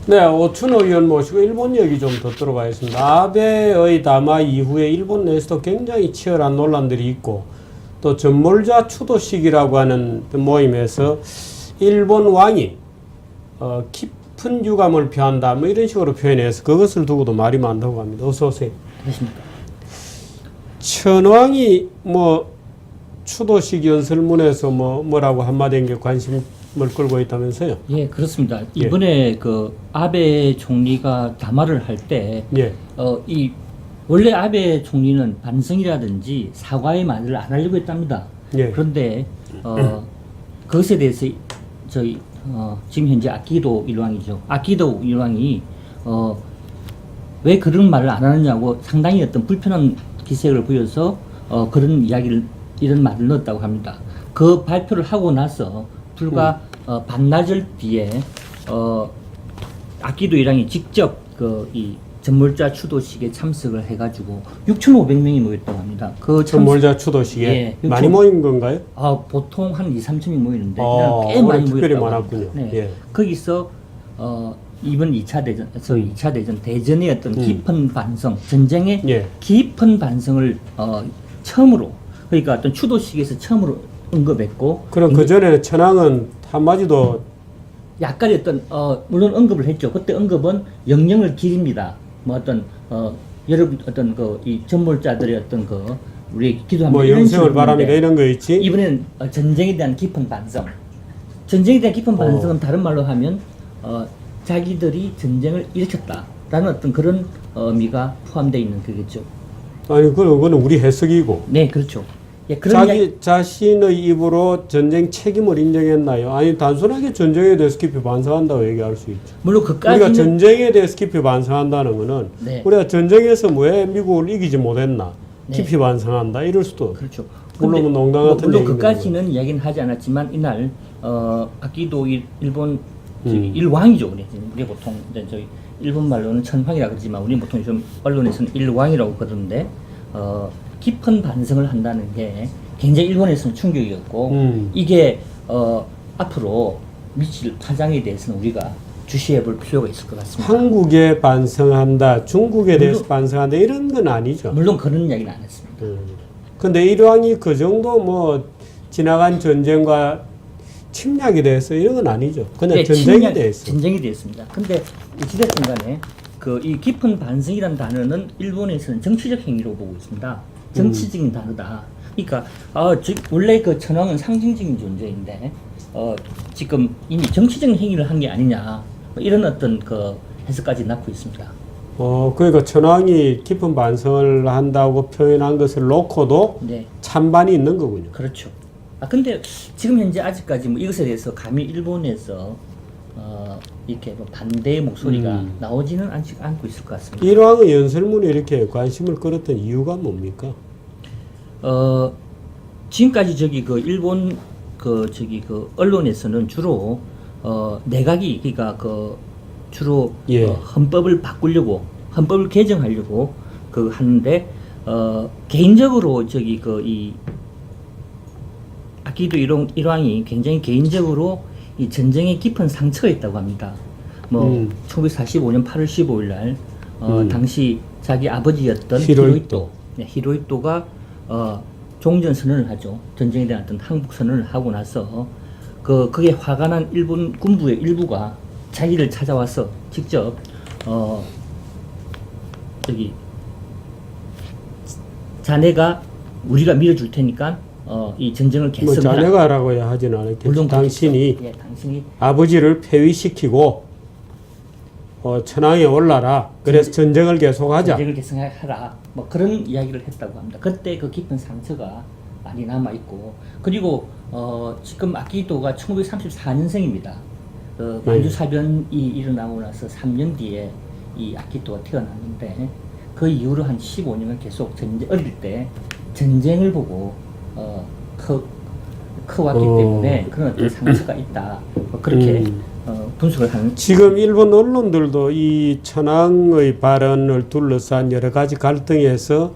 네, 오춘호 의원 모시고 일본 얘기 좀 듣도록 하겠습니다. 아베의 담화 이후에 일본 내에서도 굉장히 치열한 논란들이 있고 또 전몰자 추도식이라고 하는 모임에서 일본 왕이 깊은 유감을 표한다 뭐 이런 식으로 표현해서 그것을 두고도 말이 많다고 합니다. 어서 오세요. 그렇습니까? 천황이 뭐 추도식 연설문에서 뭐라고 한마디 한 게 관심을 끌고 있다면서요? 예, 그렇습니다. 이번에 그 아베 총리가 담화를 할 때, 예. 이 원래 아베 총리는 반성이라든지 사과의 말을 안 하려고 했답니다. 예. 그런데 그것에 대해서 저희 지금 현재 아키도 일왕이죠. 아키도 일왕이 왜 그런 말을 안 하느냐고 상당히 어떤 불편한 기색을 보여서 그런 이런 말을 넣었다고 합니다. 그 발표를 하고 나서 불과 반나절 뒤에 아키도 일왕이 직접 이 전몰자 추도식에 참석을 해가지고 6,500명이 모였다고 합니다. 그 전몰자 추도식에 예, 많이 모인 건가요? 보통 한 2, 3천명 모이는데 꽤 올해 많이 특별히 모였다고 많았군요. 합니다. 네. 예. 거기서 이번 2차 대전, 소위 2차 대전, 대전의 어떤 깊은 반성, 전쟁의 예. 깊은 반성을 처음으로, 그러니까 어떤 추도식에서 처음으로 언급했고, 그럼 그 전에 천황은 한마디도 약간 어떤 물론 언급을 했죠. 그때 언급은 영령을 기립니다. 뭐 어떤 여러분 어떤 이 전몰자들의 어떤 우리 기도하면 뭐 영생을 바랍니다 이런 거 있지. 이번에는 전쟁에 대한 깊은 반성. 전쟁에 대한 깊은 반성은 다른 말로 하면 자기들이 전쟁을 일으켰다라는 어떤 그런 의미가 포함되어 있는 거겠죠. 아니 그거는 우리 해석이고. 네, 그렇죠. 예, 자기 자신의 입으로 전쟁 책임을 인정했나요? 아니 단순하게 전쟁에 대해서 깊이 반성한다고 얘기할 수 있죠. 물론 그까지는 우리가 전쟁에 대해서 깊이 반성한다는 것은 네. 우리가 전쟁에서 왜 미국을 이기지 못했나 네. 깊이 반성한다 이럴 수도. 그렇죠. 물론 농담 같은 물론 얘기는 그까지는 이야기는 하지 않았지만 이날 아키도 일본 음. 일왕이죠. 우리 보통 이제 저희 일본 말로는 천황이라 그러지만 우리 보통 좀 언론에서는 일왕이라고 그러는데 깊은 반성을 한다는 게 굉장히 일본에서는 충격이었고 이게 앞으로 미칠 파장에 대해서는 우리가 주시해 볼 필요가 있을 것 같습니다. 한국에 반성한다, 중국에 대해서 반성한다 이런 건 아니죠. 물론 그런 이야기는 안 했습니다. 근데 일왕이 그 정도 뭐 지나간 전쟁과 침략에 대해서 이런 건 아니죠. 그냥 네, 전쟁에 대해서. 전쟁에 대했습니다. 근데 어찌됐든 간에 이 깊은 반성이라는 단어는 일본에서는 정치적 행위로 보고 있습니다. 정치적인 단어다. 그러니까 원래 그 천황은 상징적인 존재인데 지금 이미 정치적인 행위를 한 게 아니냐 뭐 이런 어떤 해석까지 낳고 있습니다. 그러니까 천황이 깊은 반성을 한다고 표현한 것을 놓고도 네. 찬반이 찬반이 있는 거군요. 그렇죠. 근데 지금 현재 아직까지 뭐 이것에 대해서 감히 일본에서 이렇게 뭐 반대의 목소리가 나오지는 않고 있을 것 같습니다. 일왕의 연설문에 이렇게 관심을 끌었던 이유가 뭡니까? 지금까지 일본 언론에서는 주로 내각이 그러니까 주로 예. 헌법을 바꾸려고 헌법을 개정하려고 하는데 개인적으로 이 아키도 일왕이 굉장히 개인적으로 이 전쟁에 깊은 상처가 있다고 합니다. 1945년 8월 15일 날 당시 자기 아버지였던 히로히토가 종전 선언을 하죠. 전쟁에 대한 어떤 항복 선언을 하고 나서 그게 화가 난 일본 군부의 일부가 자기를 찾아와서 직접 자네가 우리가 밀어줄 테니까 이 전쟁을 개선해라. 자네가라고 하지는 않았겠죠. 물론 당신이 당신이 아버지를 폐위시키고 천황에 올라라. 그래서 전쟁을 계속하자. 전쟁을 개선하라. 뭐 그런 이야기를 했다고 합니다. 그때 그 깊은 상처가 많이 남아 있고 그리고 지금 아키도가 1934년생입니다. 만주사변이 일어나고 나서 3년 뒤에 이 아키도가 태어났는데 그 이후로 한 15년을 계속 어릴 때 전쟁을 보고 커왔기 때문에 그런 어떤 상처가 있다. 뭐 그렇게 분석을 하는. 지금 일본 언론들도 이 천황의 발언을 둘러싼 여러 가지 갈등에서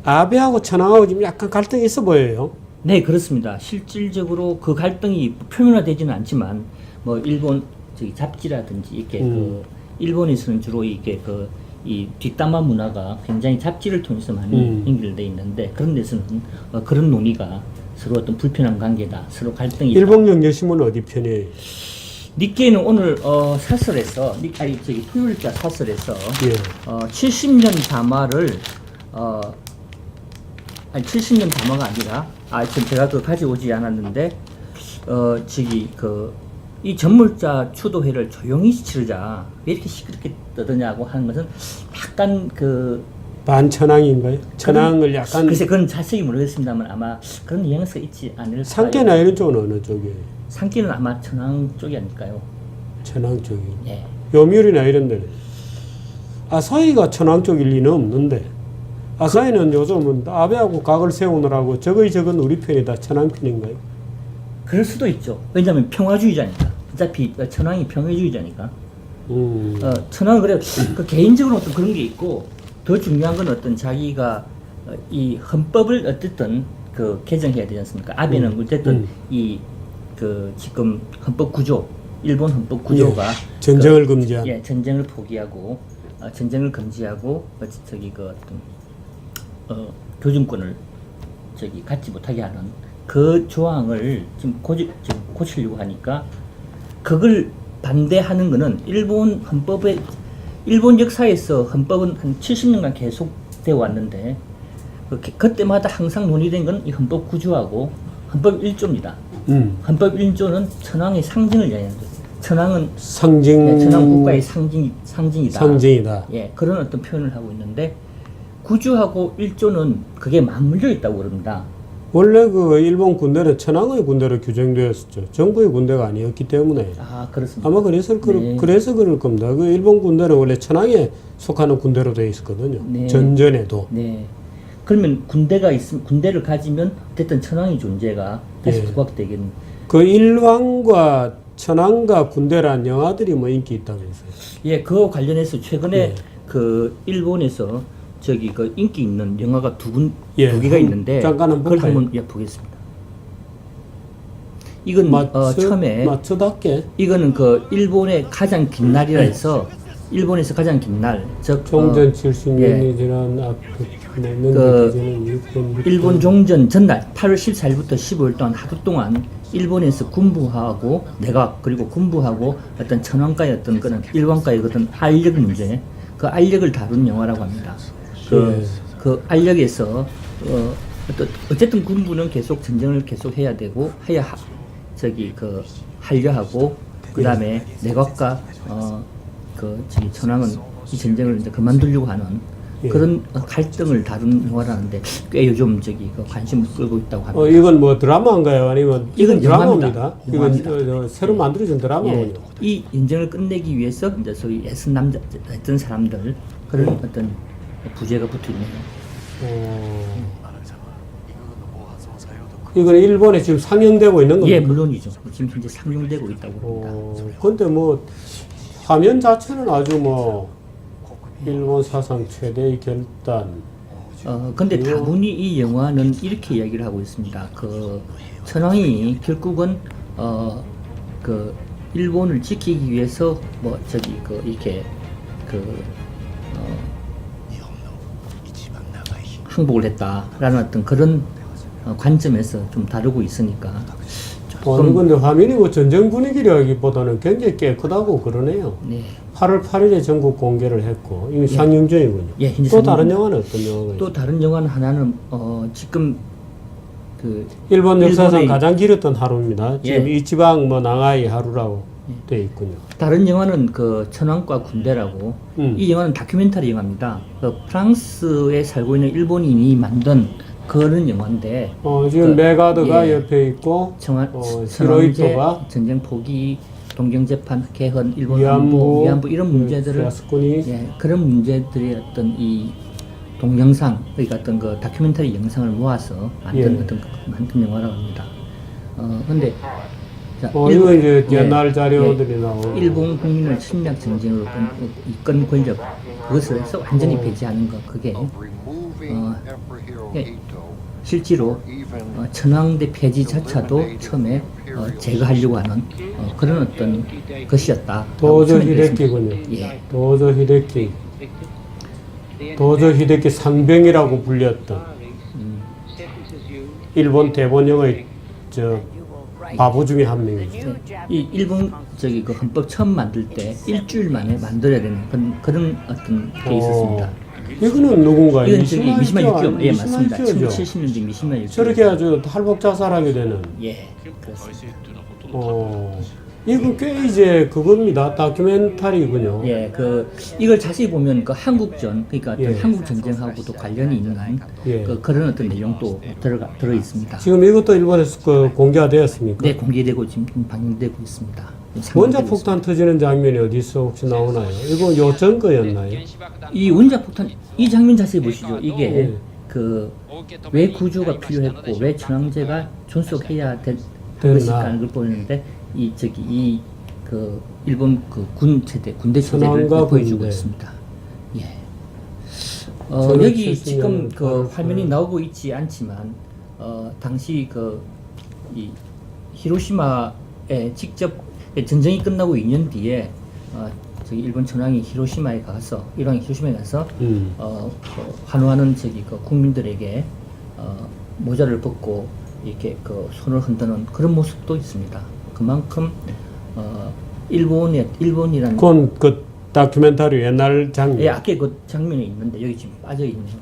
아베하고 천황하고 지금 약간 갈등이 있어 보여요. 네, 그렇습니다. 실질적으로 그 갈등이 표면화되지는 않지만 뭐 일본 저기 잡지라든지 이렇게 그 일본에서는 주로 이게 그 이 뒷담화 문화가 굉장히 잡지를 통해서 많이 연결돼 있는데 그런 데서는 그런 논의가 서로 어떤 불편한 관계다, 서로 갈등이 있다. 일본 경제신문은 어디 편이에요? 니케이는 오늘 사설에서 아니 저기 토요일자 사설에서 예. 70년 담화를 아니 70년 담화가 아니라 지금 제가 그거 가져오지 않았는데 저기 이 전물자 추도회를 조용히 치르자 왜 이렇게 시끄럽게 떠드냐고 하는 것은 약간 반천황인가요? 천황을 약간 글쎄 그건 자세히 모르겠습니다만 아마 그런 뉘앙스가 있지 않을까. 상계나 이런 쪽은 어느 쪽이에요? 상계는 아마 천황 쪽이 아닐까요? 천황 쪽이. 예. 요미우리나 이런 데는 아사히가 천황 쪽일 리는 없는데 아사히는 요즘은 아베하고 각을 세우느라고 저건 우리 편이다 천황 편인가요? 그럴 수도 있죠. 왜냐하면 평화주의자니까. 어차피 천황이 평화주의자니까. 천황은 그래 그 개인적으로 어떤 그런 게 있고 더 중요한 건 어떤 자기가 이 헌법을 어쨌든 개정해야 되지 않습니까? 아베는 어쨌든 이 지금 헌법 구조 일본 헌법 구조가 예, 전쟁을 금지한. 예, 전쟁을 포기하고 전쟁을 금지하고 저기 교준권을 저기 갖지 못하게 하는 그 조항을 지금 고치려고 하니까 그걸 반대하는 거는 일본 역사에서 헌법은 한 70년간 계속되어 왔는데 그때마다 항상 논의된 건 이 헌법 구조하고 헌법 1조입니다. 헌법 1조는 천황의 상징을 이야기하는 거예요. 천황은 천황 국가의 상징이다. 상징이다. 예, 그런 어떤 표현을 하고 있는데 구조하고 1조는 그게 맞물려 있다고 그럽니다. 원래 일본 군대는 천황의 군대로 규정되었었죠. 정부의 군대가 아니었기 때문에. 그렇습니다. 아마 그래서 그럴 겁니다. 일본 군대는 원래 천황에 속하는 군대로 되어 있었거든요. 네. 전전에도. 네. 그러면 군대를 가지면 어쨌든 천황의 존재가 다시 부각되겠는. 일왕과 천황과 군대란 영화들이 인기 있다면서요. 예, 그거 관련해서 최근에 일본에서 인기 있는 영화가 두 개가 있는데 잠깐 그걸 한번 보겠습니다. 이건 처음에 마츠다케 이거는 일본의 가장 긴 날이라 해서 일본에서 가장 긴 날, 즉 종전 70년이 지난 일본 종전 전날 8월 14일부터 15일 동안 하루 동안 일본에서 군부하고 내각 그리고 군부하고 어떤 천황과의 어떤 그런 일왕과의 어떤 알력 문제, 그 알력을 다룬 영화라고 합니다. 그 알력에서 어쨌든 군부는 계속 전쟁을 계속 해야 되고 하려 하고 그다음에 내각과 천황은 이 전쟁을 이제 그만두려고 하는 그런 갈등을 다룬 영화라는데 꽤 요즘 관심을 끌고 있다고 합니다. 이건 드라마인가요? 아니면 이건 드라마입니다. 영화입니다. 이건 새로 만들어진 드라마군요. 이 전쟁을 끝내기 위해서 이제 소위 애쓴 남자 했던 사람들 그런 어떤 부제가 붙어 있네요. 이건 일본에 지금 상영되고 있는 겁니까? 예, 물론이죠. 지금 현재 상영되고 있다고 합니다. 근데 화면 자체는 아주 일본 사상 최대의 결단. 근데 다분히 이 영화는 이렇게 이야기를 하고 있습니다. 천황이 결국은 일본을 지키기 위해서 이렇게 항복을 했다라는 어떤 그런 관점에서 좀 다루고 있으니까 조금 근데 화면이 전쟁 분위기라기보다는 굉장히 깨끗하고 그러네요. 네. 8월 8일에 전국 공개를 했고 이거 상영 중이군요. 예, 또 다른 영화는 어떤 영화가 또 다른 영화는 하나는 지금 일본 역사상 일본의- 가장 길었던 하루입니다. 지금 예. 이치방 나가이 하루라고 되어 있군요. 다른 영화는 천황과 군대라고 이 영화는 다큐멘터리 영화입니다. 프랑스에 살고 있는 일본인이 만든 그런 영화인데 지금 메가드가 옆에 있고 천황제 전쟁 포기 동경 재판 개헌 일본 위안부 이런 문제들을 그런 문제들의 어떤 이 동영상 그러니까 어떤 다큐멘터리 영상을 모아서 만든 만든 영화라고 합니다. 근데 이거 이제 옛날 자료들이 나오고 일본 국민을 침략 전쟁으로 이끈 권력 그것을 완전히 배제하는 것 그게 실제로 천황대 폐지 자체도 처음에 제거하려고 하는 그런 어떤 것이었다. 도저 히데키군요. 예. 도저 히데키. 도저 히데키 상병이라고 불렸던 일본 대본영의 저 바보 중에 한 명이죠. 이 일본 저기 그 헌법 처음 만들 때 일주일 만에 만들어야 되는 그런 어떤 게 있었습니다. 이거는 누군가 이건 저기 미시마 유키오, 예 맞습니다. 유키오죠. 1970년대 미시마 유키오. 저렇게 아주 할복 자살하게 되는. 예, 그렇습니다. 이거 꽤 이제 그겁니다. 다큐멘터리군요. 예, 이걸 자세히 보면 그 한국전, 그러니까 어떤 예. 한국 전쟁하고도 관련이 있는 예. 그런 어떤 내용도 들어 있습니다. 지금 이것도 일본에서 공개가 되었습니까? 네, 공개되고 지금 방영되고 있습니다. 원자 폭탄 터지는 장면이 어디서 혹시 나오나요? 이거 요전 거였나요? 이 원자 폭탄 이 장면 자세히 보시죠. 이게 예. 왜 구조가 필요했고 왜 천황제가 존속해야 된 됐나? 것일까를 걸 보였는데 일본 군 체대 군대 체대를 천황과 보여주고 군대. 있습니다. 예. 저는 여기 70년 지금 바로, 화면이 나오고 있지 않지만 당시 이 히로시마에 직접 전쟁이 끝나고 2년 뒤에 저기 일본 천황이 히로시마에 가서 환호하는 국민들에게 모자를 벗고 이렇게 손을 흔드는 그런 모습도 있습니다. 그만큼 일본이란 그건 그 다큐멘터리 옛날 장면. 예, 아까 그 장면에 있는데 여기 지금 빠져 있네요.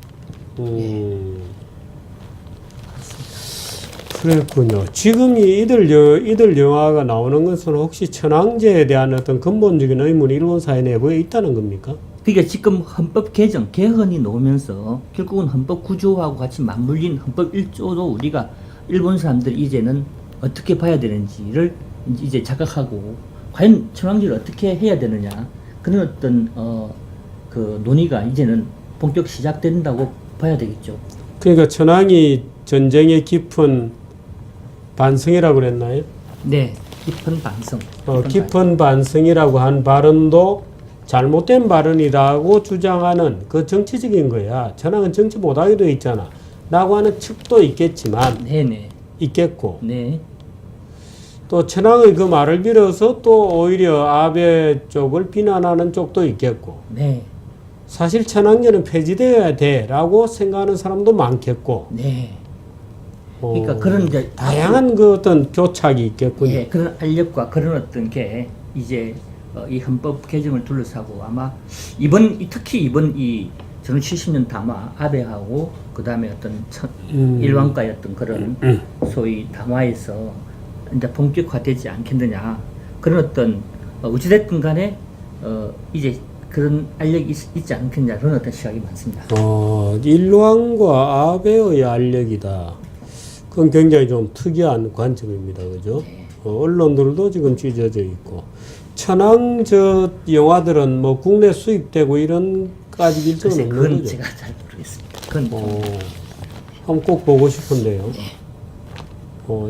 그랬군요. 지금 이들 영화가 나오는 것은 혹시 천황제에 대한 어떤 근본적인 의문이 일본 사회 내부에 있다는 겁니까? 그러니까 지금 헌법 개헌이 나오면서 결국은 헌법 구조하고 같이 맞물린 헌법 1조도 우리가 일본 사람들 이제는 어떻게 봐야 되는지를 이제 자각하고 과연 천황제를 어떻게 해야 되느냐 그런 어떤 논의가 이제는 본격 시작된다고 봐야 되겠죠. 그러니까 천황이 전쟁의 깊은 반성이라고 그랬나요? 네, 깊은 반성. 깊은 반성이라고 한 발언도 잘못된 발언이라고 주장하는 그 정치적인 거야. 천황은 정치 못하게 돼 있잖아. 라고 하는 측도 있겠지만, 네네. 있겠고, 네. 또 천황의 그 말을 빌어서 또 오히려 아베 쪽을 비난하는 쪽도 있겠고, 네. 사실 천황제는 폐지되어야 돼 라고 생각하는 사람도 많겠고, 네. 그러니까 그런 이제 다양한 그 어떤 교착이 있겠군요. 예, 그런 알력과 그런 어떤 게 이제 이 헌법 개정을 둘러싸고 아마 특히 이번 저는 70년 담화 아베하고 그 다음에 어떤 일왕가였던 그런 소위 담화에서 이제 본격화되지 않겠느냐 그런 어떤 어찌됐든 간에 이제 그런 알력이 있지 않겠냐 그런 어떤 시각이 많습니다. 일왕과 아베의 알력이다. 그건 굉장히 좀 특이한 관점입니다. 그죠? 네. 언론들도 지금 찢어져 있고. 천황 영화들은 뭐 국내 수입되고 이런까지 일정은 글쎄, 없는 그건 거죠? 제가 잘 모르겠습니다. 그건 한번 꼭 보고 싶은데요.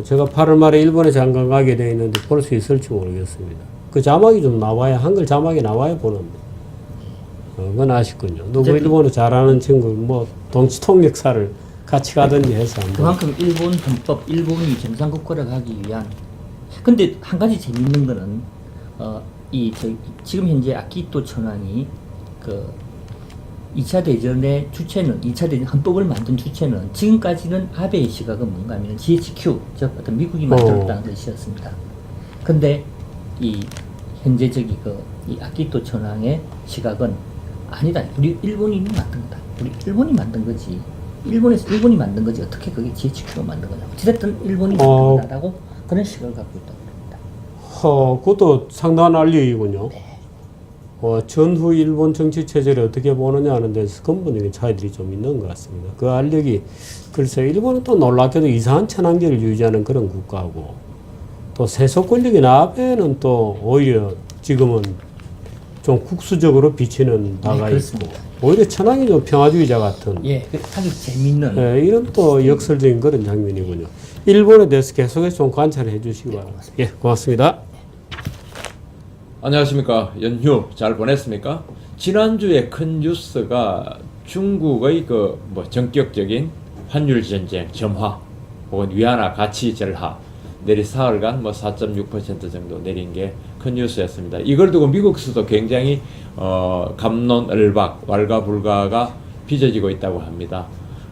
제가 8월 말에 일본에 잠깐 가게 돼 있는데 볼 수 있을지 모르겠습니다. 그 자막이 좀 나와야, 한글 자막이 나와야 보는데. 그건 아쉽군요. 누구 일본어 잘하는 친구, 뭐, 동치통역사를 같이 가든지 해서 한번. 그만큼 일본 헌법, 일본이 정상국가를 가기 위한. 근데 한 가지 재밌는 거는 지금 현재 아키토 천황이 2차 대전의 주체는 2차 대전 헌법을 만든 주체는 지금까지는 아베의 시각은 뭔가 하면 GHQ, 즉 어떤 미국이 만들었다는 것이었습니다. 근데 현재 이 아키토 천황의 시각은 아니다. 우리 일본이 만든 거다. 우리 일본이 만든 거지. 일본이 만든 거지. 어떻게 그게 GHQ가 만든 거냐. 어쨌든 일본이 만든 거다라고 그런 시각을 갖고 있다고 합니다. 그것도 상당한 알력이군요. 네. 전후 일본 정치 체제를 어떻게 보느냐 하는 데서 근본적인 차이들이 좀 있는 것 같습니다. 그 알력이, 글쎄, 일본은 또 놀랍게도 이상한 천황제를 유지하는 그런 국가고, 또 세속 권력인 아베는 또 오히려 지금은 좀 국수적으로 비치는 바가 있고, 오히려 천황이 좀 평화주의자 같은. 예, 아주 재밌는. 이런 또 역설적인 그런 장면이군요. 일본에 대해서 계속해서 좀 관찰해 주시기 바랍니다. 예, 고맙습니다. 안녕하십니까. 연휴 잘 보냈습니까? 지난주에 큰 뉴스가 중국의 전격적인 환율 전쟁 점화 혹은 위안화 가치 절하 내리 사흘간 뭐 4.6% 정도 내린 게 큰 뉴스였습니다. 이걸 두고 미국에서도 굉장히 갑론을박, 왈가불가가 빚어지고 있다고 합니다.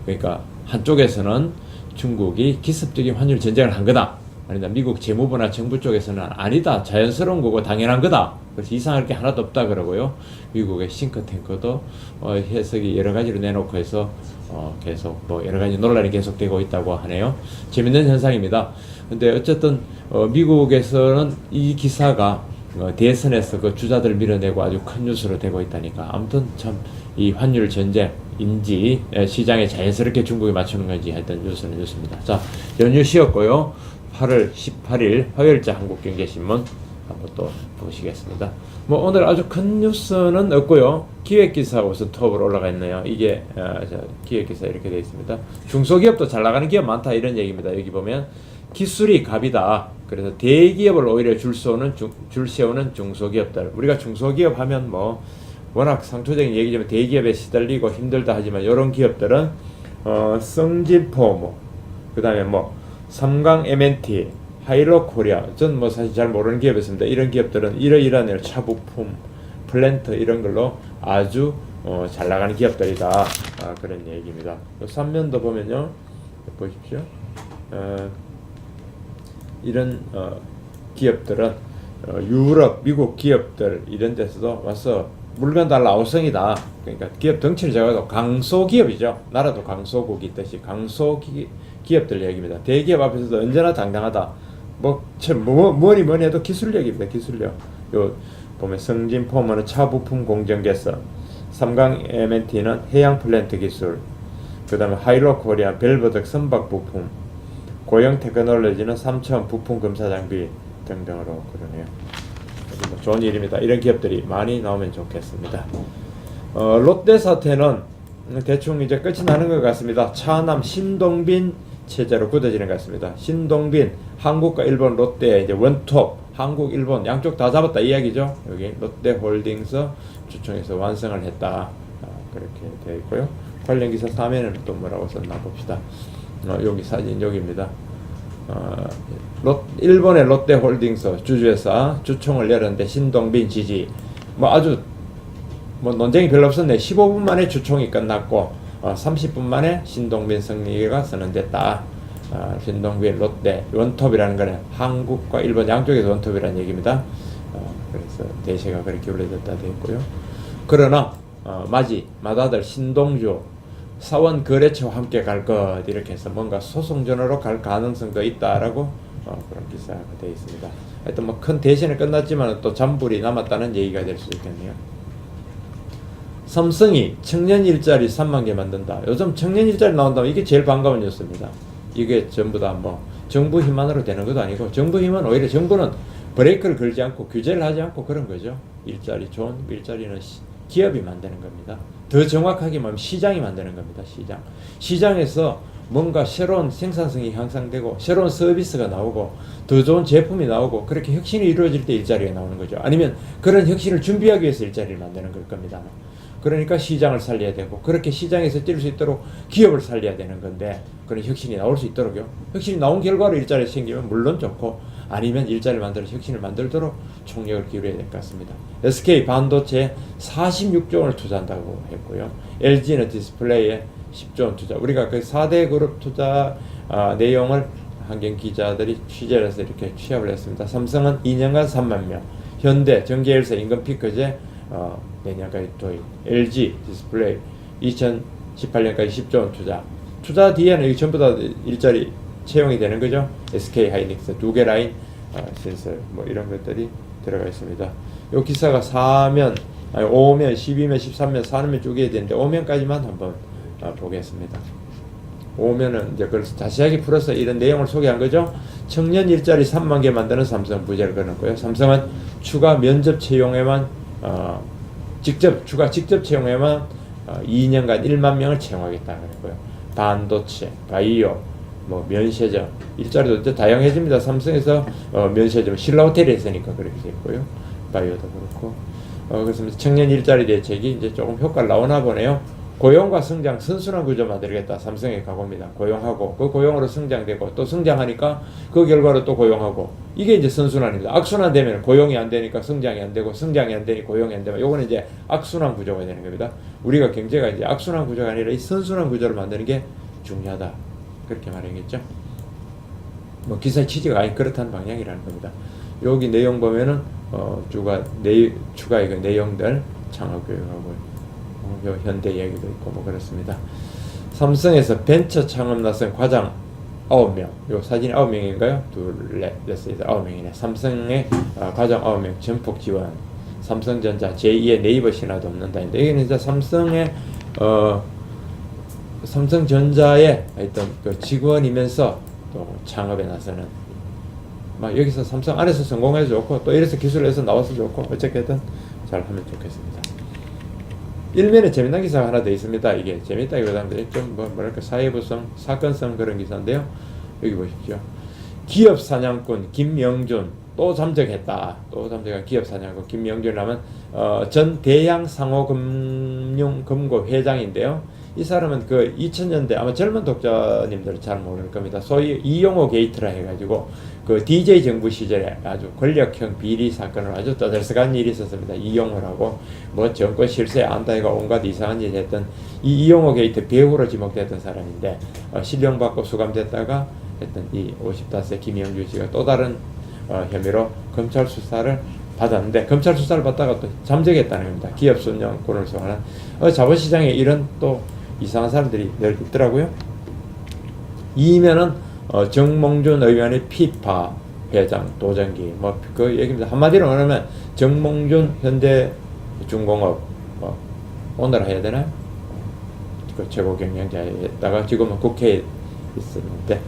그러니까 한쪽에서는 중국이 기습적인 환율 전쟁을 한 거다. 아니다. 미국 재무부나 정부 쪽에서는 아니다. 자연스러운 거고 당연한 거다. 그래서 이상할 게 하나도 없다 그러고요. 미국의 싱크탱크도 해석이 여러 가지로 내놓고 해서 계속 뭐 여러 가지 논란이 계속되고 있다고 하네요. 재밌는 현상입니다. 근데 어쨌든 미국에서는 이 기사가 대선에서 그 주자들 밀어내고 아주 큰 뉴스로 되고 있다니까. 아무튼 참 이 환율 전쟁인지 시장에 자연스럽게 중국이 맞추는 건지 하여튼 뉴스는 뉴스입니다. 자, 연휴 쉬었고요. 8월 18일 화요일자 한국경제신문 한번 또 보시겠습니다. 뭐 오늘 아주 큰 뉴스는 없고요. 기획기사가 우선 톱으로 올라가 있네요. 이게 기획기사 이렇게 되어 있습니다. 중소기업도 잘 나가는 기업 많다 이런 얘기입니다. 여기 보면 기술이 갑이다. 그래서 대기업을 오히려 줄 세우는 중소기업들. 우리가 중소기업 하면 뭐 워낙 상투적인 얘기지만 대기업에 시달리고 힘들다 하지만 이런 기업들은 성진포 그 다음에 뭐 삼강 M&T, 하이로코리아, 전 뭐 사실 잘 모르는 기업이었습니다. 이런 기업들은 이러이러한 차부품, 플랜트 이런 걸로 아주 잘 나가는 기업들이다. 그런 얘기입니다. 요 3면도 보면요, 보십시오. 이런 기업들은 유럽, 미국 기업들 이런 데서도 와서 물건 달라 아우성이다. 그러니까 기업 덩치를 작아도 강소기업이죠. 나라도 강소국이 있듯이 강소기업들 얘기입니다. 대기업 앞에서도 언제나 당당하다. 뭐니 해도 기술력입니다. 기술력. 요 보면 성진포먼은 차부품 공정 개선, 삼강 M&T는 해양 플랜트 기술, 그 다음에 하이로코리아 벨버덕 선박 부품, 고영 테크놀로지는 삼천 부품 검사 장비 등등으로 그러네요. 뭐 좋은 일입니다. 이런 기업들이 많이 나오면 좋겠습니다. 롯데 사태는 대충 이제 끝이 나는 것 같습니다. 차남 신동빈 체제로 굳어지는 것 같습니다. 신동빈, 한국과 일본 롯데 이제 원톱, 한국, 일본 양쪽 다 잡았다 이야기죠. 여기 롯데홀딩스 주총에서 완성을 했다. 그렇게 되어 있고요. 관련 기사 3회는 또 뭐라고 썼나 봅시다. 여기 사진 여기입니다. 일본의 롯데홀딩스 주주회사 주총을 열었는데 신동빈 지지. 뭐 아주 뭐 논쟁이 별로 없었네. 15분 만에 주총이 끝났고 30분 만에 신동빈 승리가 선언됐다. 신동빈 롯데 원톱이라는 거는 한국과 일본 양쪽에서 원톱이라는 얘기입니다. 그래서 대세가 그렇게 올려졌다 되어 있고요. 그러나 맏아들 신동주 사원 거래처와 함께 갈 것 이렇게 해서 뭔가 소송 전으로 갈 가능성도 있다라고 그런 기사가 되어 있습니다. 하여튼 뭐 큰 대신은 끝났지만 또 잔불이 남았다는 얘기가 될 수 있겠네요. 삼성이 청년 일자리 3만 개 만든다. 요즘 청년 일자리 나온다면 이게 제일 반가운 뉴스입니다. 이게 전부 다 뭐 정부 힘만으로 되는 것도 아니고 정부 힘은 오히려 정부는 브레이크를 걸지 않고 규제를 하지 않고 그런 거죠. 일자리 좋은 일자리는 기업이 만드는 겁니다. 더 정확하게 말하면 시장이 만드는 겁니다. 시장에서 뭔가 새로운 생산성이 향상되고 새로운 서비스가 나오고 더 좋은 제품이 나오고 그렇게 혁신이 이루어질 때 일자리가 나오는 거죠. 아니면 그런 혁신을 준비하기 위해서 일자리를 만드는 걸 겁니다. 그러니까 시장을 살려야 되고 그렇게 시장에서 뛸 수 있도록 기업을 살려야 되는 건데 그런 혁신이 나올 수 있도록요. 혁신이 나온 결과로 일자리가 생기면 물론 좋고 아니면 일자리를 만들어서 혁신을 만들도록 총력을 기울여야 될 것 같습니다. SK 반도체에 46조 원을 투자한다고 했고요. LG는 디스플레이에 10조 원 투자. 우리가 그 4대 그룹 투자 내용을 한경 기자들이 취재를 해서 이렇게 취합을 했습니다. 삼성은 2년간 3만 명, 현대, 전기회사 임금 피크제 내년까지 도입, LG 디스플레이 2018년까지 10조 원 투자 뒤에는 전부 다 일자리 채용이 되는 거죠. SK 하이닉스 2개 라인 신설 뭐 이런 것들이 들어가 있습니다. 이 기사가 4면, 5면, 12면, 13면, 4면 쪼개야 되는데 5면까지만 한번 보겠습니다. 5면은 이제 그걸 자세하게 풀어서 이런 내용을 소개한 거죠. 청년 일자리 3만 개 만드는 삼성 부재를 걸었고요. 삼성은 추가 면접 채용에만 직접 채용에만 2년간 1만 명을 채용하겠다 그랬고요. 반도체, 바이오, 뭐 면세점 일자리도 이제 다양해집니다. 삼성에서 면세점 신라호텔에 있으니까 그렇게 됐고요. 바이오도 그렇고 그래서 청년 일자리 대책이 이제 조금 효과를 나오나 보네요. 고용과 성장 선순환 구조 만들겠다. 삼성의 각오입니다. 고용하고 그 고용으로 성장되고 또 성장하니까 그 결과로 또 고용하고 이게 이제 선순환입니다. 악순환 되면 고용이 안 되니까 성장이 안 되고 성장이 안 되니 고용이 안 되면 요거는 이제 악순환 구조가 되는 겁니다. 우리가 경제가 이제 악순환 구조가 아니라 이 선순환 구조를 만드는 게 중요하다. 그렇게 말하겠죠. 뭐 기사 취지가 아예 그렇다는 방향이라는 겁니다. 여기 내용 보면은 추가 이거 내용들 창업교육하고 현대 얘기도 있고 뭐 그렇습니다. 삼성에서 벤처 창업 나선 과장 9명. 요 사진이 9명인가요? 둘, 넷, 9명이네. 삼성의 과장 9명 전폭 지원. 삼성전자 제2의 네이버 신화도 없는다인데 이게 이제 삼성전자의 어떤 그 직원이면서 또 창업에 나서는 막 여기서 삼성 안에서 성공해서 좋고 또 이래서 기술에서 나와서 좋고 어쨌든 잘 하면 좋겠습니다. 일면에 재미난 기사가 하나 더 있습니다. 이게 재밌다기보다는 좀 뭐랄까 사회부성, 사건성 그런 기사인데요. 여기 보십시오. 기업 사냥꾼 김영준 또 잠적했다. 또 잠적한 기업 사냥꾼 김영준이라면 전 대양상호금융금고 회장인데요. 이 사람은 그 2000년대 아마 젊은 독자님들은 잘 모를 겁니다. 소위 이용호 게이트라 해가지고 그 DJ 정부 시절에 아주 권력형 비리 사건을 아주 떠들썩한 일이 있었습니다. 이용호라고 뭐 정권 실세 안다해가 온갖 이상한 일 했던 이 이용호 게이트 배우로 지목됐던 사람인데 실형받고 수감됐다가 했던 이 55세 김영준 씨가 또 다른 혐의로 검찰 수사를 받았는데 검찰 수사를 받다가 또 잠적했다는 겁니다. 기업 순영권을 소환한 자본시장에 이런 또 이상한 사람들이 늘 있더라고요. 이면은 정몽준 의원의 피파 회장 도전기 뭐 그 얘기입니다. 한마디로 말하면 정몽준 현대중공업 오늘 해야 되나요? 그 최고 경영자에다가 지금은 국회에 있었는데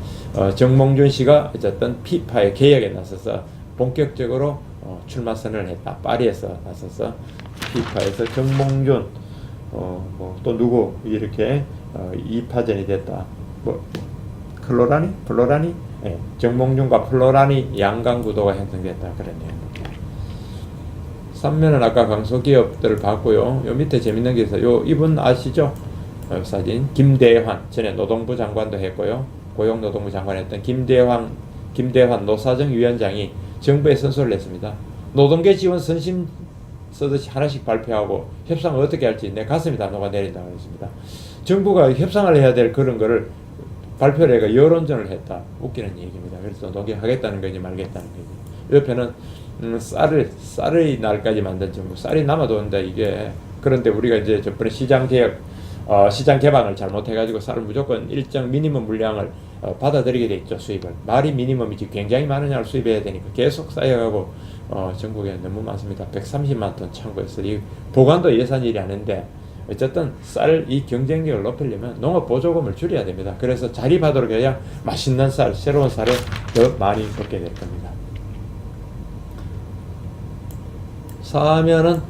정몽준 씨가 어쨌든 피파의 개혁에 나서서 본격적으로 출마 선언을 했다. 파리에서 나서서 피파에서 정몽준 뭐 또 누구 이렇게 2파전이 됐다. 뭐 플로라니? 예, 정몽준과 플로라니 양강 구도가 형성됐다. 그랬네요. 3면은 아까 강소기업들을 봤고요. 요 밑에 재밌는 게 있어요. 이분 아시죠? 사진 김대환 전에 노동부 장관도 했고요. 고용노동부 장관 했던 김대환 노사정 위원장이 정부에 선서를 냈습니다. 노동계 지원 선심 쓰듯이 하나씩 발표하고 협상을 어떻게 할지 내 가슴이 다 녹아내린다고 했습니다. 정부가 협상을 해야 될 그런 거를 발표를 해가 여론전을 했다. 웃기는 얘기입니다. 그래서 녹여하겠다는 건지 말겠다는 건지. 옆에는 쌀의 날까지 만든 정부. 쌀이 남아도는데 이게 그런데 우리가 이제 저번에 시장 개방을 잘못해가지고 쌀을 무조건 일정 미니멈 물량을 받아들이게 돼 있죠. 수입을. 말이 미니멈이지 굉장히 많은 양을 수입해야 되니까 계속 쌓여가고 전국에 너무 많습니다. 130만 톤 창고에서 이 보관도 예산일이 아닌데 어쨌든 쌀 이 경쟁력을 높이려면 농업 보조금을 줄여야 됩니다. 그래서 자립하도록 해야 맛있는 쌀, 새로운 쌀을 더 많이 먹게 될 겁니다. 4면은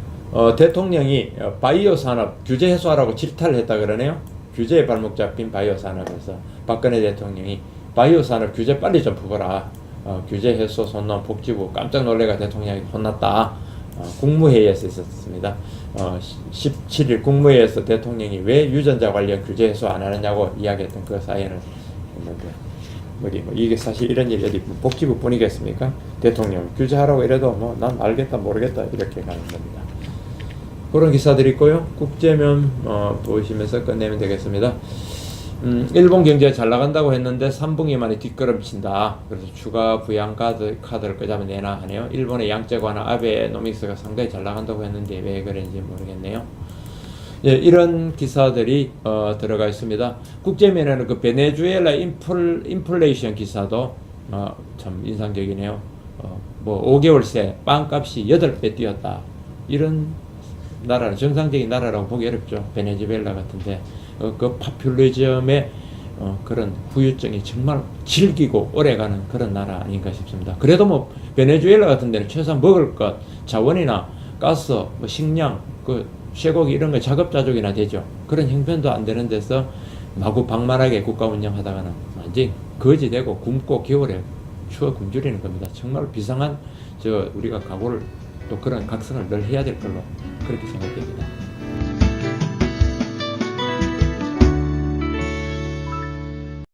대통령이 바이오 산업 규제 해소하라고 질타를 했다 그러네요. 규제에 발목 잡힌 바이오 산업에서 박근혜 대통령이 바이오 산업 규제 빨리 좀 풀어라. 규제 해소 손놈 복지부 깜짝 놀래가 대통령이 혼났다. 국무회의에서 있었습니다. 17일 국무회의에서 대통령이 왜 유전자 관련 규제 해소 안 하느냐고 이야기했던 그 사연을 했는데 뭐 이게 사실 이런 일이 어디 복지부 뿐이겠습니까? 대통령 규제하라고 이래도 뭐 난 알겠다 모르겠다 이렇게 가는 겁니다. 그런 기사들이 있고요. 국제면 보시면서 끝내면 되겠습니다. 일본 경제가 잘 나간다고 했는데 3분기 만에 뒷걸음친다. 그래서 추가 부양 카드를 끄자면 내나 하네요. 일본의 양적 완화 아베노믹스가 상당히 잘 나간다고 했는데 왜 그런지 모르겠네요. 예, 이런 기사들이 들어가 있습니다. 국제면에는 그 베네수엘라 인플레이션 기사도 참 인상적이네요. 뭐 5개월 새 빵값이 8배 뛰었다. 이런 나라는 정상적인 나라라고 보기 어렵죠. 베네수엘라 같은데 그 파퓰리즘의 그런 후유증이 정말 질기고 오래가는 그런 나라 아닌가 싶습니다. 그래도 뭐 베네수엘라 같은 데는 최소한 먹을 것, 자원이나 가스, 뭐 식량, 그 쇠고기 이런 거 자급자족이나 되죠. 그런 형편도 안 되는 데서 마구 방만하게 국가 운영하다가는 완전히 거지되고 굶고 겨울에 추워 굶주리는 겁니다. 정말 비상한 우리가 각오를 또 그런 각성을 늘 해야 될 걸로 그렇게 생각됩니다.